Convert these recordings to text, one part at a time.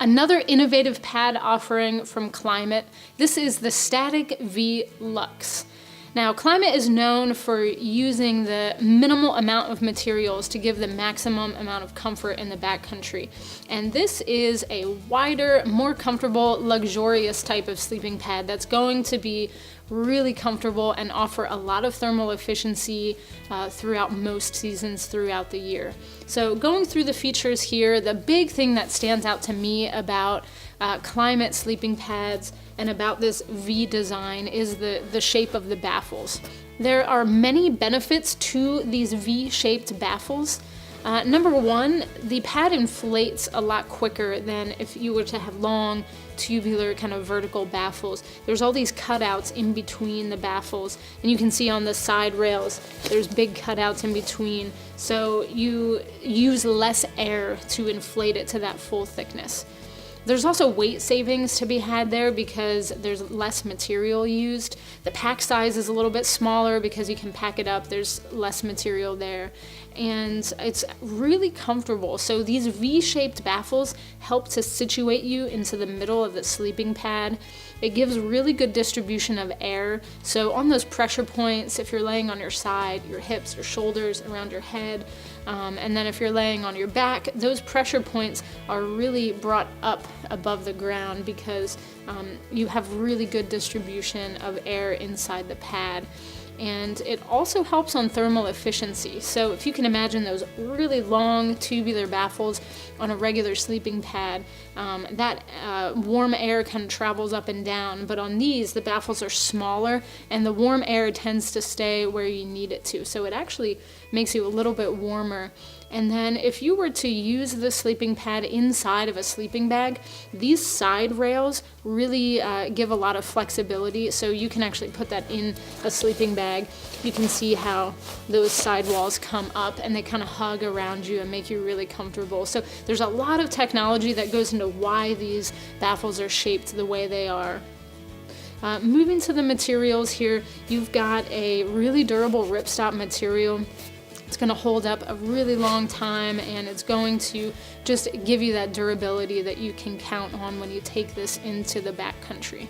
Another innovative pad offering from Klymit. This is the Static V Luxe. Now, Klymit is known for using the minimal amount of materials to give the maximum amount of comfort in the backcountry. And this is a wider, more comfortable, luxurious type of sleeping pad that's going to be really comfortable and offer a lot of thermal efficiency throughout most seasons throughout the year. So going through the features here, the big thing that stands out to me about Klymit sleeping pads and about this V design is the shape of the baffles. There are many benefits to these V-shaped baffles. Number one, the pad inflates a lot quicker than if you were to have long, tubular, kind of vertical baffles. There's all these cutouts in between the baffles, and you can see on the side rails, there's big cutouts in between, so you use less air to inflate it to that full thickness. There's also weight savings to be had there because there's less material used. The pack size is a little bit smaller because you can pack it up. There's less material there. And it's really comfortable. So these V-shaped baffles help to situate you into the middle of the sleeping pad. It gives really good distribution of air. So on those pressure points, if you're laying on your side, your hips, your shoulders, around your head, and then if you're laying on your back, those pressure points are really brought up above the ground because you have really good distribution of air inside the pad. And it also helps on thermal efficiency. So if you can imagine those really long tubular baffles on a regular sleeping pad, that warm air kind of travels up and down, but on these, the baffles are smaller and the warm air tends to stay where you need it to. So it actually makes you a little bit warmer. And then if you were to use the sleeping pad inside of a sleeping bag, these side rails really give a lot of flexibility. So you can actually put that in a sleeping bag. You can see how those side walls come up and they kind of hug around you and make you really comfortable. So there's a lot of technology that goes into why these baffles are shaped the way they are. Moving to the materials here, you've got a really durable ripstop material. It's going to hold up a really long time, and it's going to just give you that durability that you can count on when you take this into the backcountry.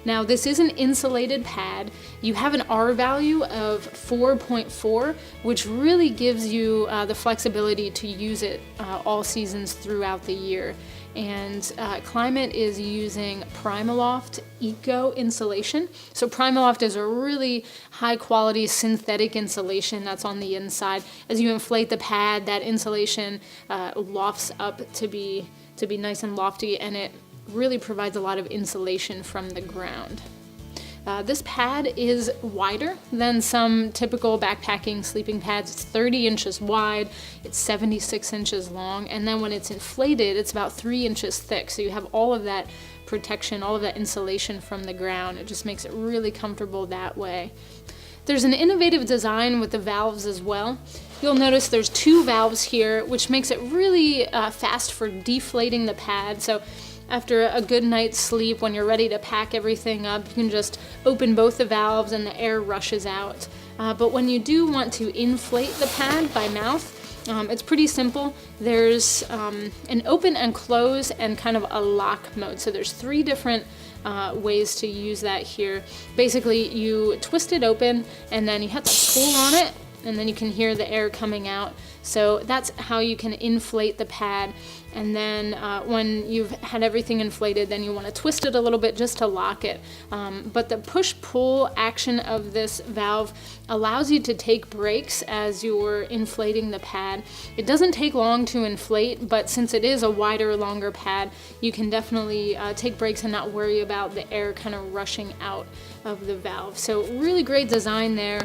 Now, this is an insulated pad. You have an R value of 4.4, which really gives you the flexibility to use it all seasons throughout the year. And Klymit is using Primaloft Eco insulation. So Primaloft is a really high quality synthetic insulation that's on the inside. As you inflate the pad, that insulation lofts up to be nice and lofty, and it really provides a lot of insulation from the ground. This pad is wider than some typical backpacking sleeping pads. It's 30 inches wide, it's 76 inches long, and then when it's inflated, it's about 3 inches thick. So you have all of that protection, all of that insulation from the ground. It just makes it really comfortable that way. There's an innovative design with the valves as well. You'll notice there's 2 valves here, which makes it really fast for deflating the pad. So after a good night's sleep, when you're ready to pack everything up, you can just open both the valves and the air rushes out. But when you do want to inflate the pad by mouth, it's pretty simple. There's an open and close and kind of a lock mode. So there's 3 different ways to use that here. Basically, you twist it open and then you have to pull on it, and then you can hear the air coming out. So that's how you can inflate the pad. And then when you've had everything inflated, then you want to twist it a little bit just to lock it. But the push-pull action of this valve allows you to take breaks as you're inflating the pad. It doesn't take long to inflate, but since it is a wider, longer pad, you can definitely take breaks and not worry about the air kind of rushing out of the valve. So really great design there,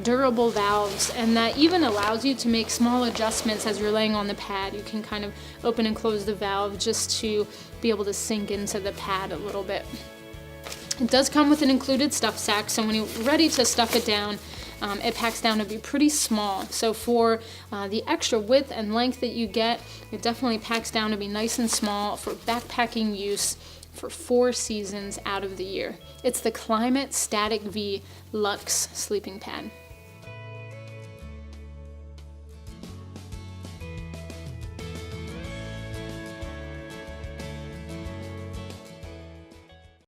durable valves, and that even allows you to make small adjustments as you're laying on the pad. You can kind of open and close the valve just to be able to sink into the pad a little bit. It does come with an included stuff sack, so when you're ready to stuff it down, it packs down to be pretty small. So for the extra width and length that you get, it definitely packs down to be nice and small for backpacking use for 4 seasons out of the year. It's the Klymit Static V Luxe sleeping pad.